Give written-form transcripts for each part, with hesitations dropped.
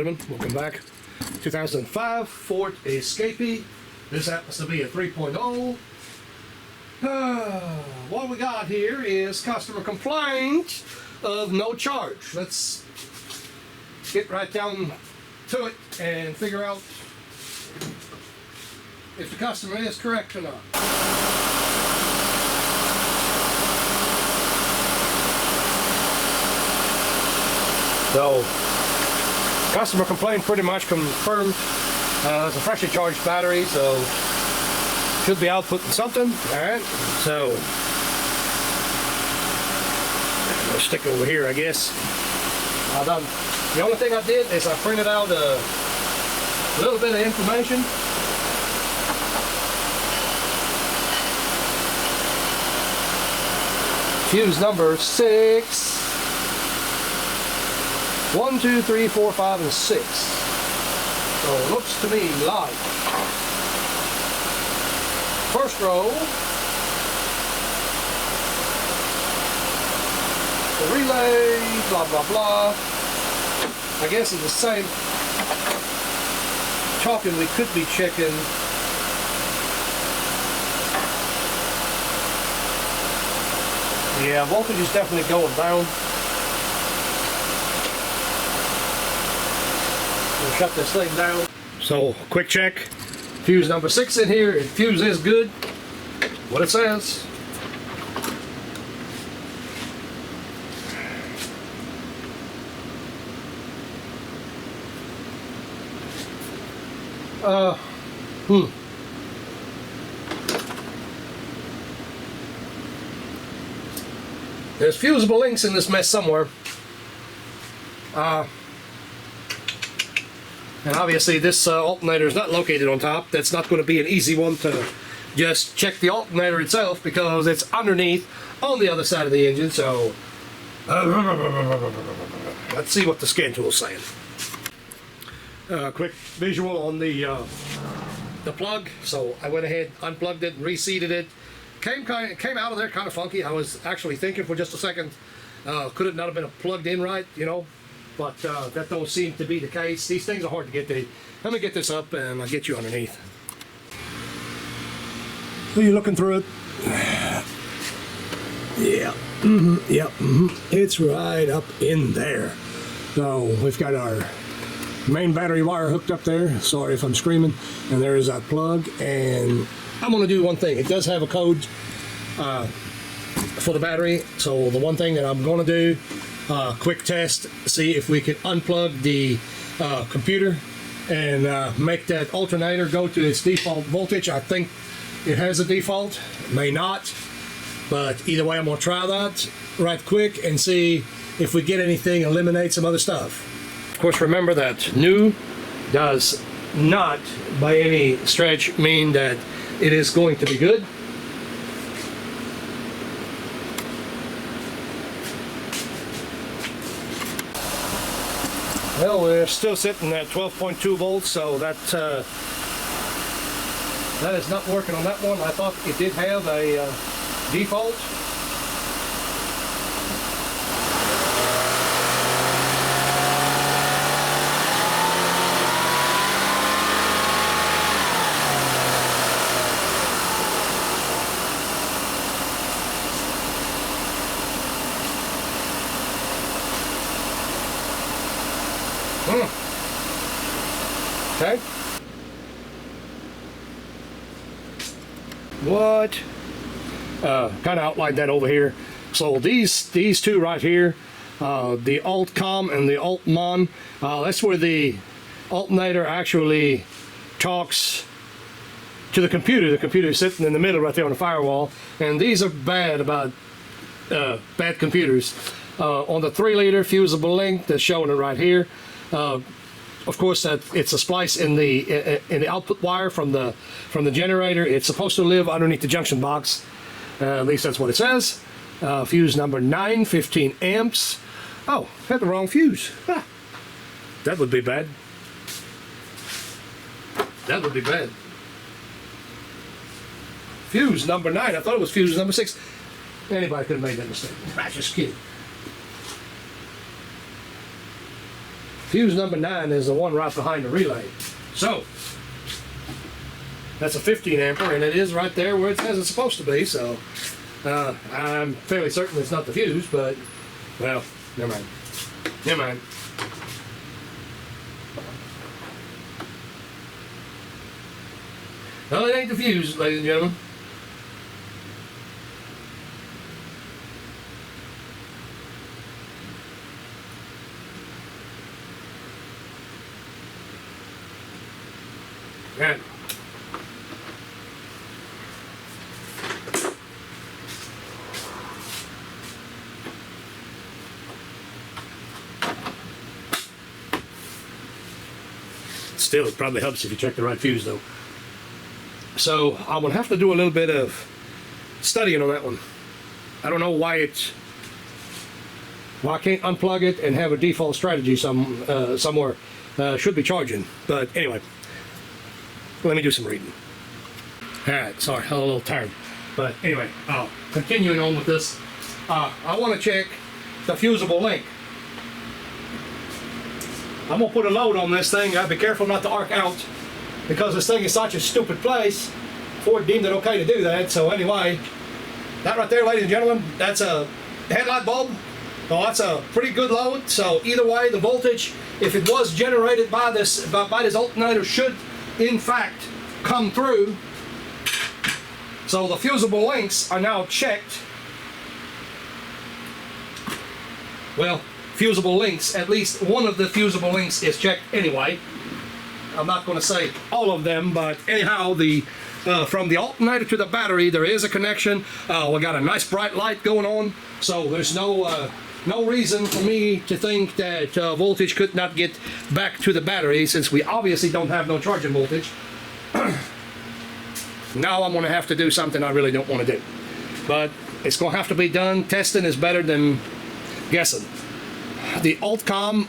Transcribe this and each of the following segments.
gentlemen, welcome back. 2005 Ford Escape. This happens to be a 3.0. What we got here is customer complaint of no charge. Let's get right down to it and figure out if the customer is correct or not. So, customer complaint pretty much confirmed. It's a freshly charged battery, so should be outputting something. Alright, so we'll stick over here, I guess. The only thing I did is I printed out a little bit of information. Fuse number 6. 1, 2, 3, 4, 5, and 6. So it looks to me like first row, the relay, blah blah blah. I guess it's the same talking we could be checking. Yeah, voltage is definitely going down. We'll shut this thing down. So, quick check. Fuse number 6 in here. Fuse is good. What it says. There's fusible links in this mess somewhere. And obviously this alternator is not located on top. That's not going to be an easy one to just check the alternator itself because it's underneath on the other side of the engine. So let's see what the scan tool is saying. Quick visual on the plug. So I went ahead, unplugged it, and reseated it. Came out of there kind of funky. I was actually thinking for just a second, could it not have been plugged in right, you know? But that don't seem to be the case. These things are hard to get to. Let me get this up and I'll get you underneath. So you're looking through it. Yeah. It's right up in there. So we've got our main battery wire hooked up there. Sorry if I'm screaming. And there is that plug. And I'm going to do one thing. It does have a code for the battery. So the one thing that I'm going to do, quick test, see if we can unplug the computer and make that alternator go to its default voltage. I think it has a default, may not, but either way I'm going to try that right quick and see if we get anything, eliminate some other stuff. Of course, remember that new does not by any stretch mean that it is going to be good. Well, we're still sitting at 12.2 volts, so that is not working on that one. I thought it did have a default. Okay. What? Kind of outlined that over here. So these two right here, the alt-com and the alt-mon, that's where the alternator actually talks to the computer. The computer is sitting in the middle right there on the firewall, and these are bad computers. On the 3-liter fusible link that's showing it right here. Of course, that it's a splice in the output wire from the generator. It's supposed to live underneath the junction box. At least that's what it says. Fuse number 9, 15 amps. Oh, had the wrong fuse. Ah, that would be bad. That would be bad. Fuse number 9. I thought it was fuse number 6. Anybody could have made that mistake. I'm just kidding. fuse number 9 is the one right behind the relay. So that's a 15 ampere, and it is right there where it says it's supposed to be. So I'm fairly certain it's not the fuse, but well, never mind. Never mind. No, it ain't the fuse, ladies and gentlemen. Right. Still, it probably helps if you check the right fuse, though. So I'm gonna have to do a little bit of studying on that one. I don't know why I can't unplug it and have a default strategy somewhere. Should be charging, but anyway. Let me do some reading. Alright, sorry, I'm a little tired. But anyway, continuing on with this, I want to check the fusible link. I'm going to put a load on this thing. I'll be careful not to arc out because this thing is such a stupid place. Ford deemed it okay to do that. So anyway, that right there, ladies and gentlemen, that's a headlight bulb. Well, that's a pretty good load. So either way, the voltage, if it was generated by this alternator, should in fact come through. So the fusible links are now checked. Well, fusible links, at least one of the fusible links is checked anyway. I'm not going to say all of them, but anyhow, from the alternator to the battery, there is a connection. We got a nice bright light going on, so there's no reason for me to think that voltage could not get back to the battery, since we obviously don't have no charging voltage. Now I'm going to have to do something I really don't want to do, but it's going to have to be done. Testing is better than guessing. The Altcom,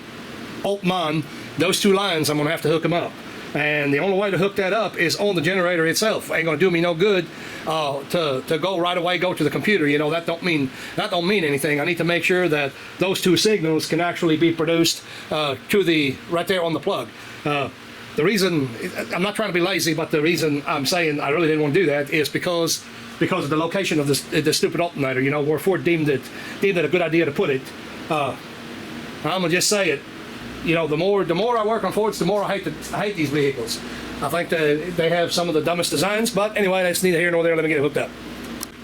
Altmon, those two lines, I'm going to have to hook them up. And the only way to hook that up is on the generator itself. Ain't going to do me no good to go right away, go to the computer. You know, that don't mean anything. I need to make sure that those two signals can actually be produced right there on the plug. The reason, I'm not trying to be lazy, but the reason I'm saying I really didn't want to do that is because of the location of the stupid alternator. You know, where Ford deemed it a good idea to put it. I'm gonna just say it. You know, the more I work on Fords, the more I hate these vehicles. I think they have some of the dumbest designs, but anyway, that's neither here nor there. Let me get it hooked up.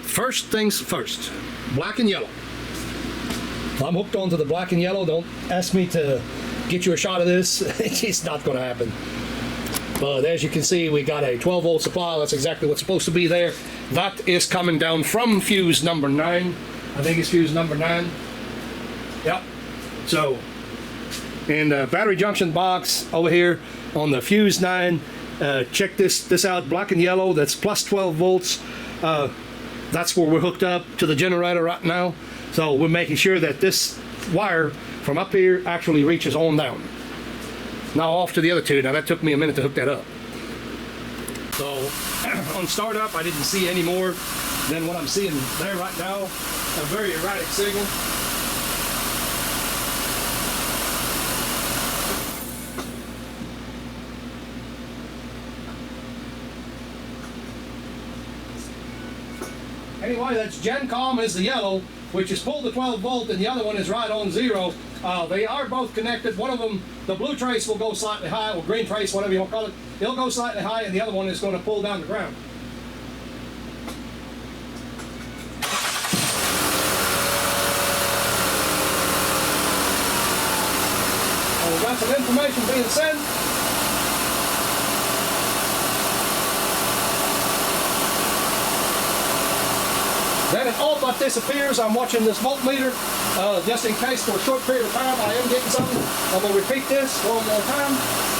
First things first, black and yellow. I'm hooked onto the black and yellow. Don't ask me to get you a shot of this. It's not going to happen. But as you can see, we got a 12 volt supply. That's exactly what's supposed to be there. That is coming down from fuse number 9. I think it's fuse number 9. Yep. So, and battery junction box over here on the fuse 9. Check this out, black and yellow. That's plus 12 volts. That's where we're hooked up to the generator right now. So we're making sure that this wire from up here actually reaches on down. Now off to the other two. Now that took me a minute to hook that up. So on startup, I didn't see any more than what I'm seeing there right now. A very erratic signal. Anyway, that's GenCom is the yellow, which is pulled to 12 volt, and the other one is right on 0. They are both connected. One of them, the blue trace, will go slightly high, or green trace, whatever you want to call it. It'll go slightly high, and the other one is going to pull down the ground. We've got some information being sent. Then it all but disappears. I'm watching this voltmeter just in case for a short period of time I am getting something. I'm going to repeat this one more time.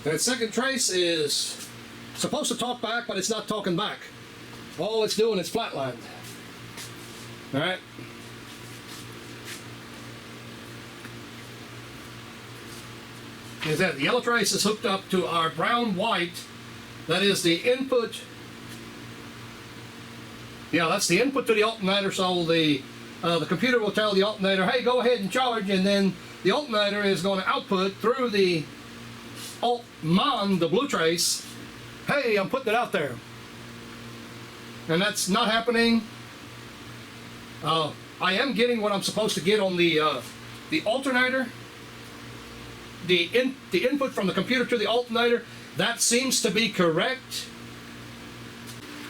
That second trace is supposed to talk back, but it's not talking back. All it's doing is flatlined. All right. Is that the yellow trace is hooked up to our brown white. That is the input. Yeah, that's the input to the alternator. So the computer will tell the alternator, hey, go ahead and charge, and then the alternator is going to output through the the blue trace. Hey, I'm putting it out there. And that's not happening. I am getting what I'm supposed to get on the alternator. The input from the computer to the alternator, that seems to be correct.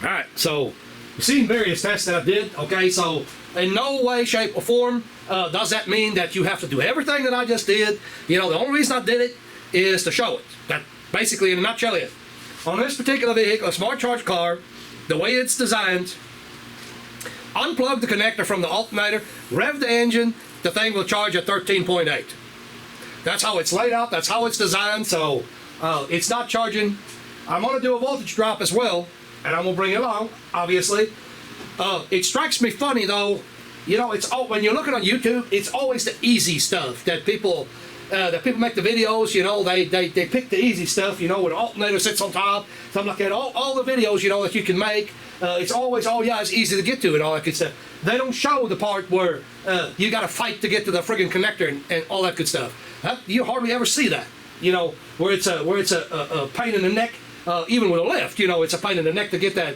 All right, so you've seen various tests that I did. Okay, so in no way, shape, or form does that mean that you have to do everything that I just did. You know, the only reason I did it is to show it. That basically, in a nutshell, is on this particular vehicle, a smart charge car, the way it's designed, unplug the connector from the alternator, rev the engine, the thing will charge at 13.8. That's how it's laid out, that's how it's designed, so it's not charging. I'm going to do a voltage drop as well, and I'm going to bring it along, obviously. It strikes me funny, though, you know, it's when you're looking on YouTube, it's always the easy stuff that people make the videos, you know, they pick the easy stuff, you know, where the alternator sits on top, something like that. All the videos, you know, that you can make, it's always, oh yeah, it's easy to get to and all that good stuff. They don't show the part where you got to fight to get to the friggin' connector and all that good stuff. You hardly ever see that, you know, where it's a pain in the neck, even with a lift, you know, it's a pain in the neck to get that,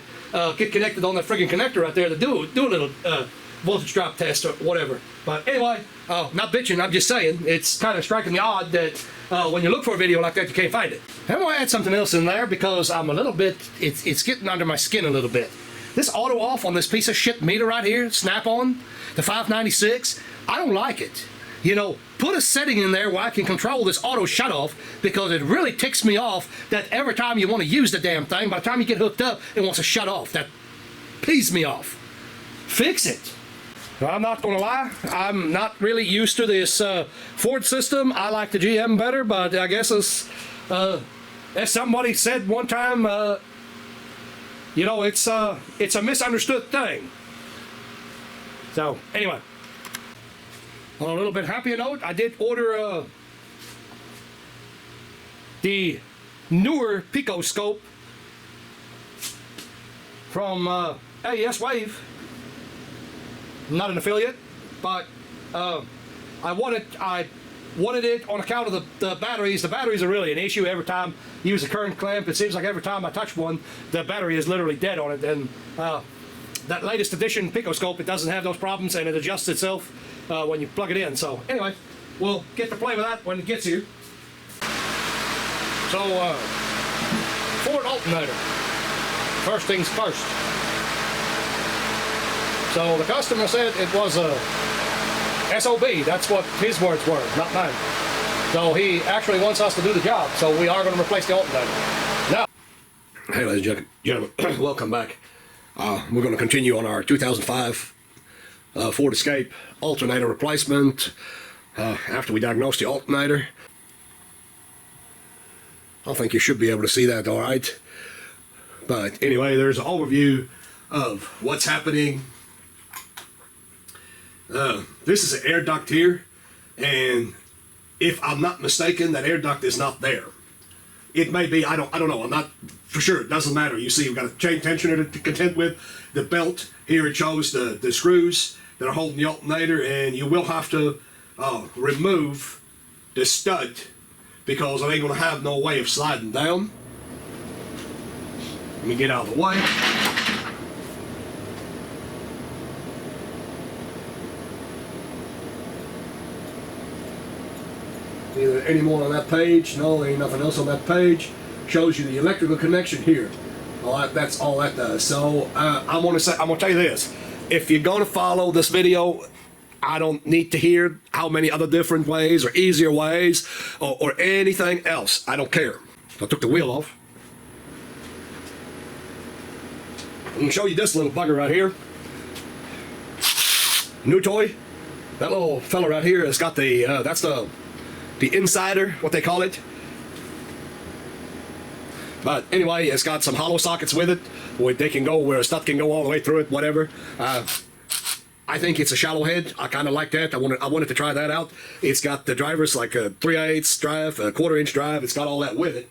get connected on that friggin' connector right there to do a little voltage drop test or whatever. But anyway, not bitching, I'm just saying, it's kind of striking me odd that when you look for a video like that, you can't find it. I'm going to add something else in there because I'm a little bit, it's getting under my skin a little bit. This auto off on this piece of shit meter right here, Snap-on, the 596, I don't like it. You know, put a setting in there where I can control this auto shut off, because it really ticks me off that every time you want to use the damn thing, by the time you get hooked up, it wants to shut off. That pees me off. Fix it. I'm not going to lie, I'm not really used to this Ford system. I like the GM better, but I guess as somebody said one time, you know, it's a misunderstood thing. So, anyway. On a little bit happier note, I did order the newer Pico scope from AES Wave. I'm not an affiliate, but I wanted it on account of the batteries. The batteries are really an issue every time you use a current clamp. It seems like every time I touch one, the battery is literally dead on it. And that latest edition Pico scope, it doesn't have those problems, and it adjusts itself when you plug it in. So anyway, we'll get to play with that when it gets here. So Ford alternator, first things first. So the customer said it was a SOB. That's what his words were, not mine. So he actually wants us to do the job. So we are going to replace the alternator. Now, hey ladies and gentlemen, welcome back. We're going to continue on our 2005 Ford Escape alternator replacement after we diagnosed the alternator. I think you should be able to see that all right. But anyway, there's an overview of what's happening. This is an air duct here, and if I'm not mistaken, that air duct is not there. It may be, I don't know, I'm not for sure, it doesn't matter. You see, we've got a chain tensioner to contend with, the belt, here it shows the screws that are holding the alternator, and you will have to remove the stud, because it ain't gonna have no way of sliding down. Let me get out of the way. Either any more on that page? No, there ain't nothing else on that page. Shows you the electrical connection here. That's all that does. So I'm gonna tell you this: if you're gonna follow this video, I don't need to hear how many other different ways or easier ways or anything else. I don't care. I took the wheel off. I'm gonna show you this little bugger right here. New toy. That little fella right here has got the that's the insider, what they call it. But anyway, it's got some hollow sockets with it, where they can go, where a stud can go all the way through it, whatever. I think it's a shallow head. I kind of like that. I wanted to try that out. It's got the drivers like a 3/8 drive, a 1/4 inch drive. It's got all that with it.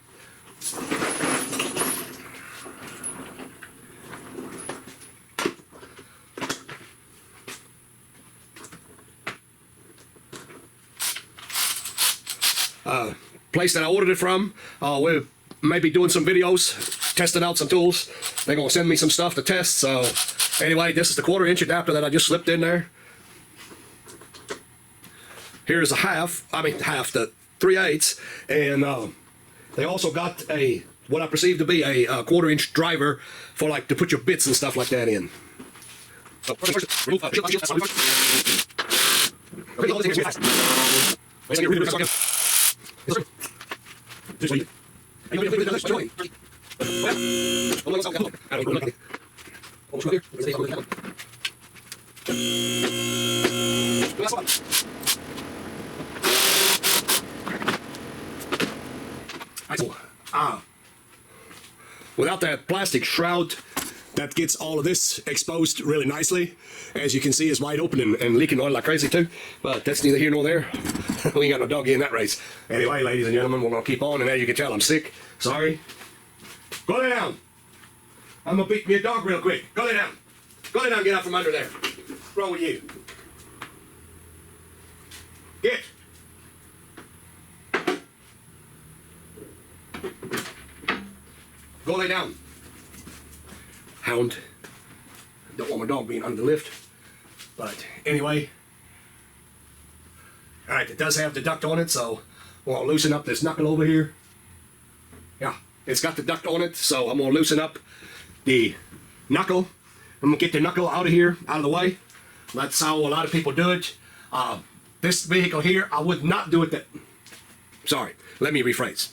Place that I ordered it from, we're maybe doing some videos, testing out some tools. They're gonna send me some stuff to test. So anyway, this is the 1/4 inch adapter that I just slipped in there. Here's the the 3/8, and they also got a what I perceive to be a 1/4 inch driver for like to put your bits and stuff like that in. So without that plastic shroud, that gets all of this exposed really nicely. As you can see, it's wide open and leaking oil like crazy too. But that's neither here nor there. We ain't got no doggy in that race. Anyway, ladies and gentlemen, we're gonna keep on. And as you can tell, I'm sick. Sorry. Go lay down. I'm gonna beat me a dog real quick. Go lay down. Go lay down. Get out from under there. What's wrong with you? Get. Go lay down. Hound. Don't want my dog being under the lift. But anyway. Alright, it does have the duct on it, so we're gonna loosen up this knuckle over here. Yeah, it's got the duct on it, so I'm gonna loosen up the knuckle. I'm gonna get the knuckle out of here, out of the way. That's how a lot of people do it. This vehicle here, I would not do it that... Sorry, let me rephrase.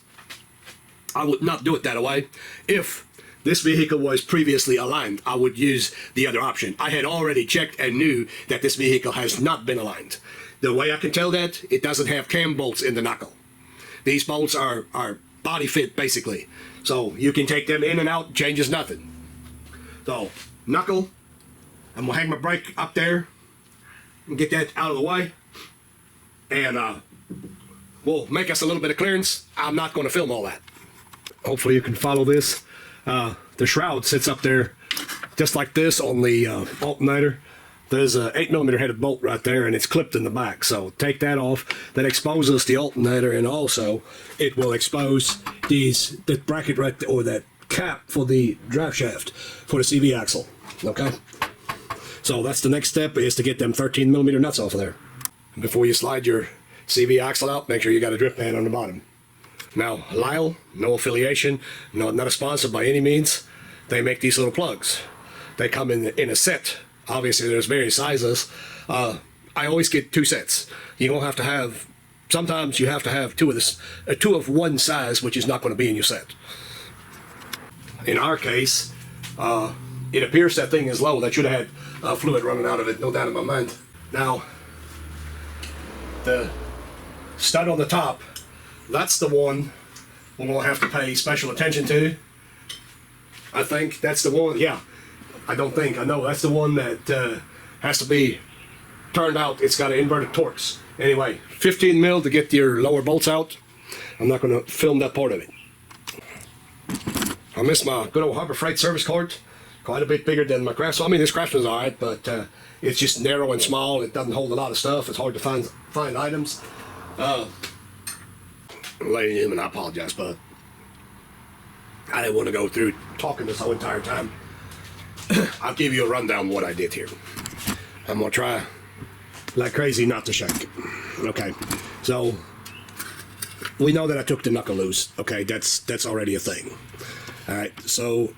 I would not do it that way. If this vehicle was previously aligned, I would use the other option. I had already checked and knew that this vehicle has not been aligned. The way I can tell that, it doesn't have cam bolts in the knuckle. These bolts are body fit, basically. So you can take them in and out, changes nothing. So, knuckle, I'm gonna hang my brake up there and get that out of the way. And we'll make us a little bit of clearance. I'm not gonna film all that. Hopefully you can follow this. The shroud sits up there just like this on the alternator. There's a 8mm headed bolt right there, and it's clipped in the back. So take that off. That exposes the alternator, and also it will expose that bracket right there, or that cap for the drive shaft for the CV axle. Okay. So that's the next step, is to get them 13mm nuts off of there. Before you slide your CV axle out, make sure you got a drip pan on the bottom. Now, Lyle, no affiliation, not a sponsor by any means. They make these little plugs. They come in a set. Obviously, there's various sizes. I always get 2 sets. You're gonna have to have. Sometimes you have to have 2 of this, 2 of one size, which is not going to be in your set. In our case, it appears that thing is low. That should have had fluid running out of it, no doubt in my mind. Now, the stud on the top, that's the one we're gonna have to pay special attention to. I think that's the one. Yeah. I know that's the one that has to be turned out. It's got an inverted Torx. Anyway, 15mm to get your lower bolts out. I'm not going to film that part of it. I miss my good old Harbor Freight service cart. Quite a bit bigger than my Craftsman. I mean, this Craftsman's alright, but it's just narrow and small. It doesn't hold a lot of stuff. It's hard to find items. Ladies and gentlemen, I apologize, but I didn't want to go through talking this whole entire time. I'll give you a rundown of what I did here. I'm gonna try like crazy not to shake. Okay, so we know that I took the knuckle loose. Okay, that's already a thing. All right, so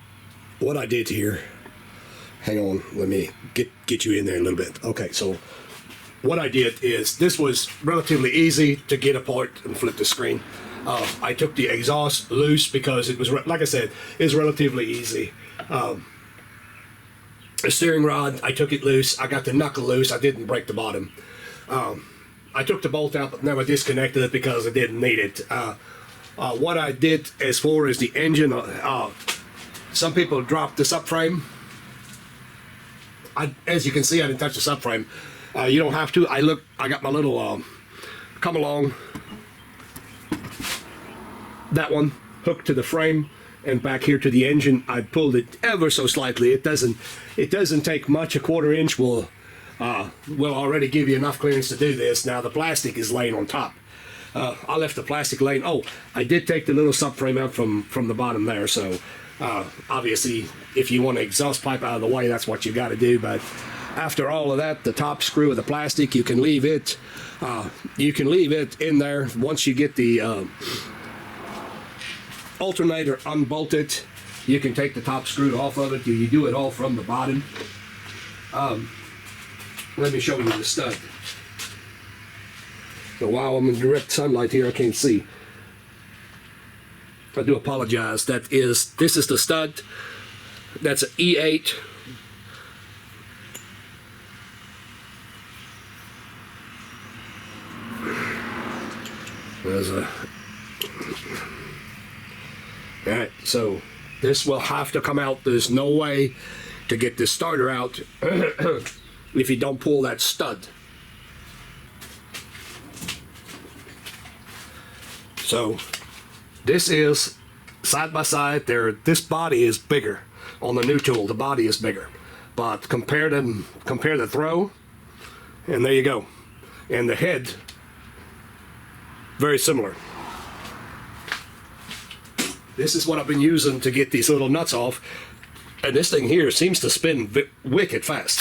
what I did here, hang on, let me get you in there a little bit. Okay, so what I did is, this was relatively easy to get apart and flip the screen. I took the exhaust loose because it was, like I said, it's relatively easy. The steering rod, I took it loose. I got the knuckle loose. I didn't break the bottom. I took the bolt out, but never disconnected it because I didn't need it. what I did as far as the engine, some people dropped the subframe. As you can see, I didn't touch the subframe. You don't have to. I got my little come along, that one hooked to the frame, and back here to the engine. I pulled it ever so slightly. It doesn't take much. A 1/4 inch will already give you enough clearance to do this. Now the plastic is laying on top. I left the plastic laying. Oh, I did take the little subframe out from the bottom there. So obviously, if you want an exhaust pipe out of the way, that's what you got to do. But after all of that, the top screw of the plastic, you can leave it. You can leave it in there once you get the alternator unbolted. You can take the top screw off of it. You do it all from the bottom. Let me show you the stud. So while I'm in direct sunlight here, I can't see. I do apologize. This is the stud. That's an E8. Alright, so this will have to come out. There's no way to get this starter out if you don't pull that stud. So this is side by side there. This body is bigger on the new tool. The body is bigger, but compare the throw, and there you go. And the head, very similar. This is what I've been using to get these little nuts off, and this thing here seems to spin wicked fast.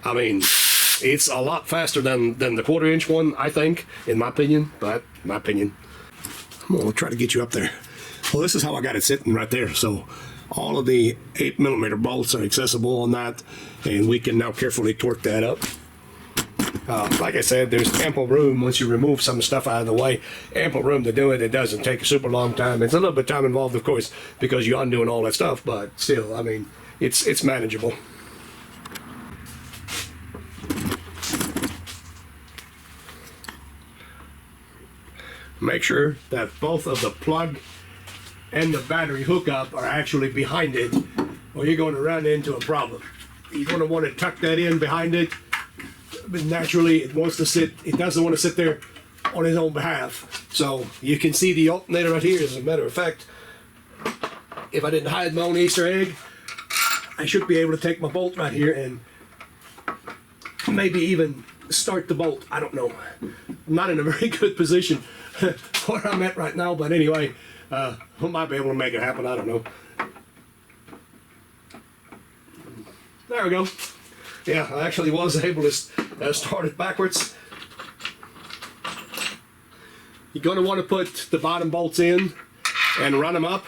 I mean, it's a lot faster than the 1/4 inch one, I think, in my opinion. But my opinion. I'm gonna try to get you up there. Well, this is how I got it sitting right there. So all of the 8mm bolts are accessible on that, and we can now carefully torque that up. Like I said, there's ample room once you remove some stuff out of the way. Ample room to do it. It doesn't take a super long time. It's a little bit time involved, of course, because you're undoing all that stuff, but still, I mean, it's manageable. Make sure that both of the plug and the battery hookup are actually behind it, or you're going to run into a problem. You're going to want to tuck that in behind it. But naturally, it wants to sit. It doesn't want to sit there on its own behalf. So you can see the alternator right here. As a matter of fact, if I didn't hide my own Easter egg, I should be able to take my bolt right here and maybe even start the bolt. I don't know. I'm not in a very good position where I'm at right now, but anyway, we might be able to make it happen. I don't know. There we go. Yeah, I actually was able to start it backwards. You're going to want to put the bottom bolts in and run them up.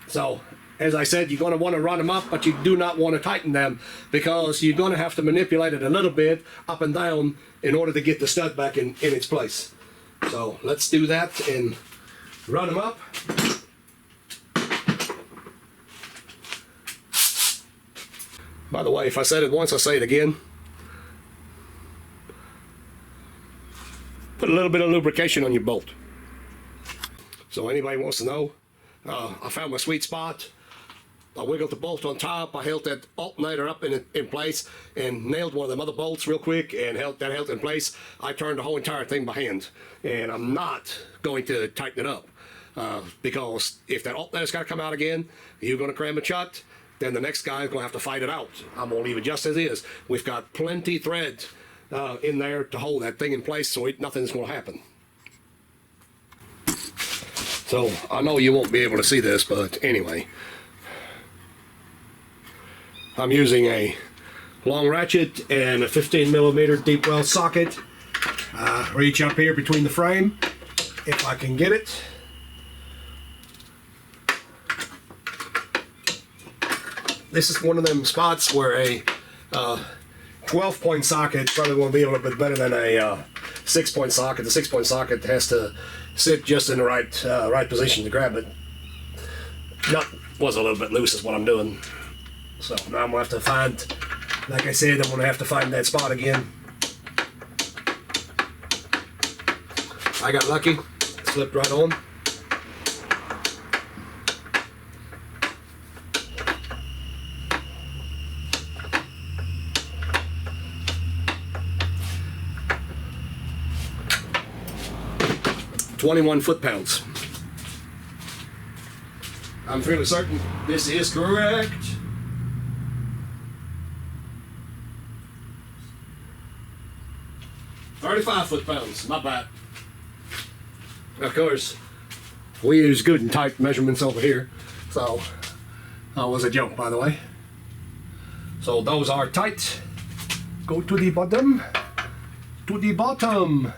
So, as I said, you're going to want to run them up, but you do not want to tighten them, because you're going to have to manipulate it a little bit up and down in order to get the stud back in its place. So let's do that and run them up. By the way, if I said it once, I'll say it again. Put a little bit of lubrication on your bolt. So anybody wants to know, I found my sweet spot. I wiggled the bolt on top. I held that alternator up in place and nailed one of them other bolts real quick and held it in place. I turned the whole entire thing by hand, and I'm not going to tighten it up because if that alternator's got to come out again, you're going to cram it shut. Then the next guy is going to have to fight it out. I'm going to leave it just as is. We've got plenty thread in there to hold that thing in place, so nothing's going to happen. So I know you won't be able to see this, but anyway, I'm using a long ratchet and a 15mm deep well socket. Reach up here between the frame, if I can get it. This is one of them spots where a 12-point socket probably won't be a little bit better than a 6-point socket. The 6-point socket has to sit just in the right position to grab it. Nut was a little bit loose is what I'm doing. So now I'm going to have to find, like I said, I'm going to have to find that spot again. I got lucky, slipped right on. "21 foot-pounds. I'm fairly certain this is correct. "35 foot-pounds, not bad. Of course, we use good and tight measurements over here, so that was a joke, by the way. So those are tight. Go to the bottom. To the bottom.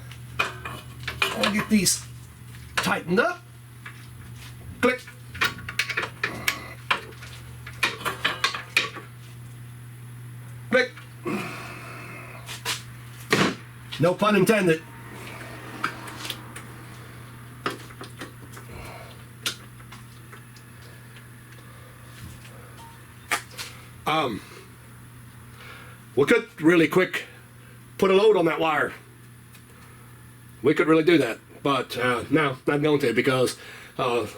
I'll get these tightened up. Click. Click. No pun intended. We could really quick put a load on that wire. We could really do that, but no, not going to, because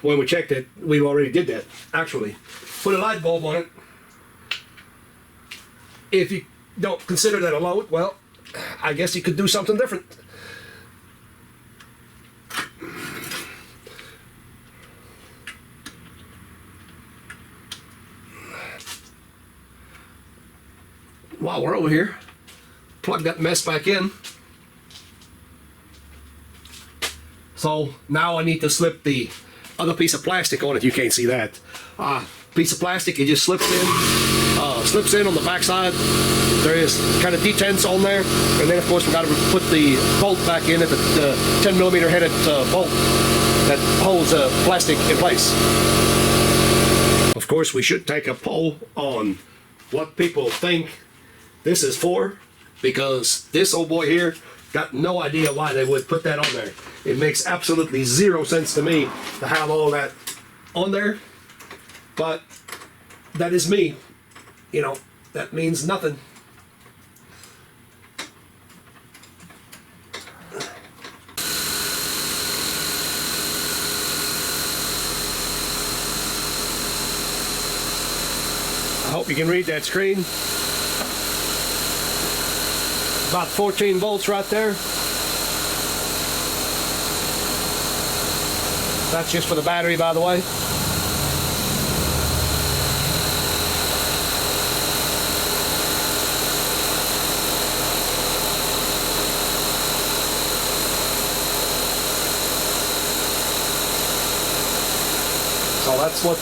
when we checked it, we already did that. Actually, put a light bulb on it. If you don't consider that a load, well, I guess you could do something different. While we're over here, plug that mess back in. So now I need to slip the other piece of plastic on it. You can't see that. Piece of plastic, it just slips in on the backside. There is kind of detents on there, and then of course we got to put the bolt back in at the 10mm headed bolt that holds the plastic in place. Of course, we should take a poll on what people think this is for, because this old boy here got no idea why they would put that on there. It makes absolutely zero sense to me to have all that on there, but that is me. You know, that means nothing. I hope you can read that screen. About 14 volts right there. That's just for the battery, by the way. So that's what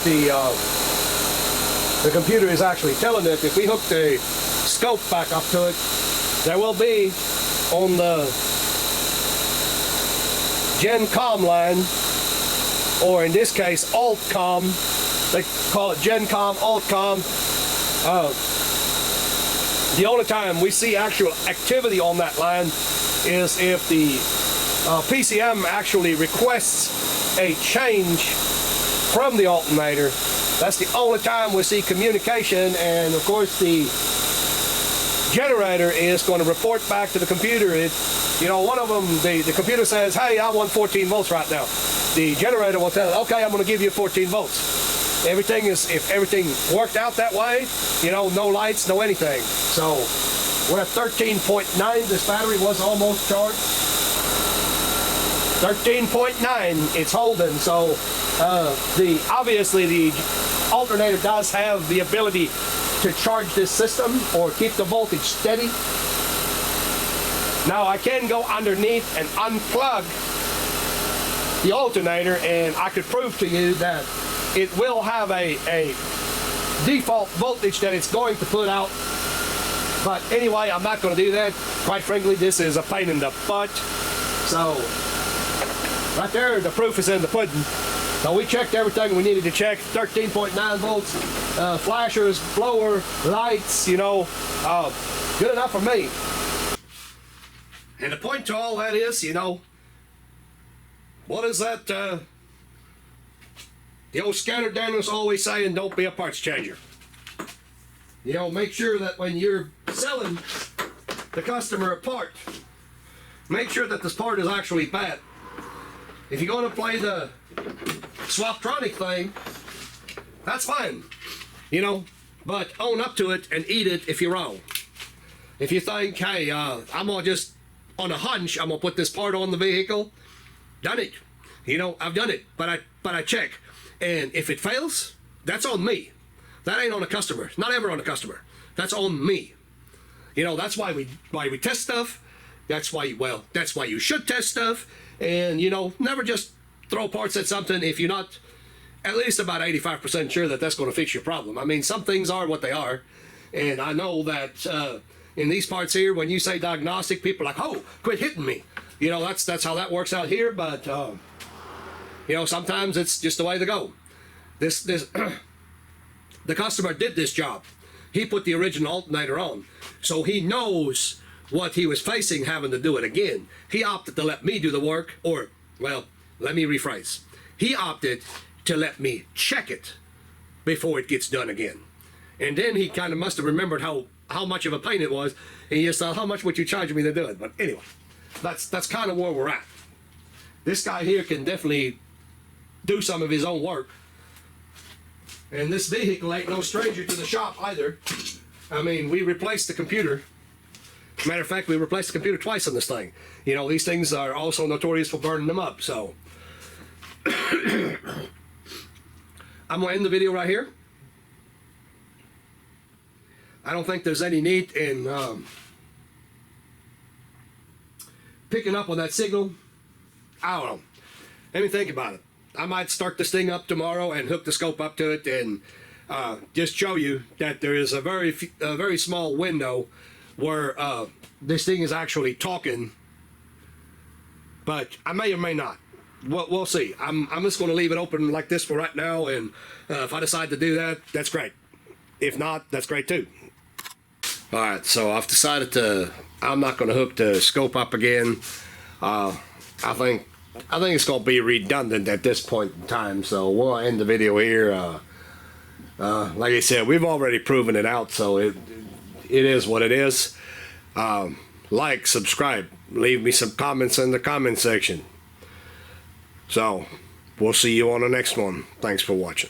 the computer is actually telling it. If we hook the scope back up to it, there will be on the GenCom line, or in this case AltCom, they call it GenCom, AltCom. The only time we see actual activity on that line is if the PCM actually requests a change from the alternator. That's the only time we see communication, and of course the generator is going to report back to the computer. You know, one of them, the computer says, hey, I want 14 volts right now. The generator will tell it, okay, I'm going to give you 14 volts. Everything is, if everything worked out that way, you know, no lights, no anything. So we're at 13.9. This battery was almost charged. 13.9, it's holding. So obviously the alternator does have the ability to charge this system or keep the voltage steady. Now I can go underneath and unplug the alternator, and I could prove to you that it will have a default voltage that it's going to put out. But anyway, I'm not going to do that. Quite frankly, this is a pain in the butt. So right there, the proof is in the pudding. So we checked everything we needed to check. 13.9 volts, flashers, blower, lights, you know, good enough for me. And the point to all that is, you know, what is that, the old scanner Daniel's always saying, don't be a parts changer. You know, make sure that when you're selling the customer a part, make sure that this part is actually bad. If you're going to play the Swaptronic thing, that's fine, you know, but own up to it and eat it if you're wrong. If you think, hey, I'm gonna just, on a hunch, I'm gonna put this part on the vehicle, done it. You know, I've done it, but I check. And if it fails, that's on me. That ain't on the customer. It's not ever on the customer. That's on me. You know, that's why we test stuff. That's why you should test stuff. And, you know, never just throw parts at something if you're not at least about 85% sure that that's going to fix your problem. I mean, some things are what they are. And I know that in these parts here, when you say diagnostic, people are like, oh, quit hitting me. You know, that's how that works out here. But, you know, sometimes it's just the way to go. This the customer did this job. He put the original alternator on. So he knows what he was facing having to do it again. He opted to let me do the work, or, well, let me rephrase. He opted to let me check it before it gets done again. And then he kind of must have remembered how much of a pain it was, and he just thought, how much would you charge me to do it? But anyway, that's kind of where we're at. This guy here can definitely do some of his own work. And this vehicle ain't no stranger to the shop either. I mean, we replaced the computer. Matter of fact, we replaced the computer twice on this thing. You know, these things are also notorious for burning them up, so. I'm gonna end the video right here. I don't think there's any need in picking up on that signal. I don't know. Let me think about it. I might start this thing up tomorrow and hook the scope up to it and just show you that there is a very small window where this thing is actually talking, but I may or may not. We'll see. I'm just going to leave it open like this for right now, and if I decide to do that, that's great. If not, that's great too. All right, so I've decided I'm not going to hook the scope up again. I think it's going to be redundant at this point in time, so we'll end the video here. Like I said, we've already proven it out, so it is what it is. Like, subscribe, leave me some comments in the comment section. So, we'll see you on the next one. Thanks for watching.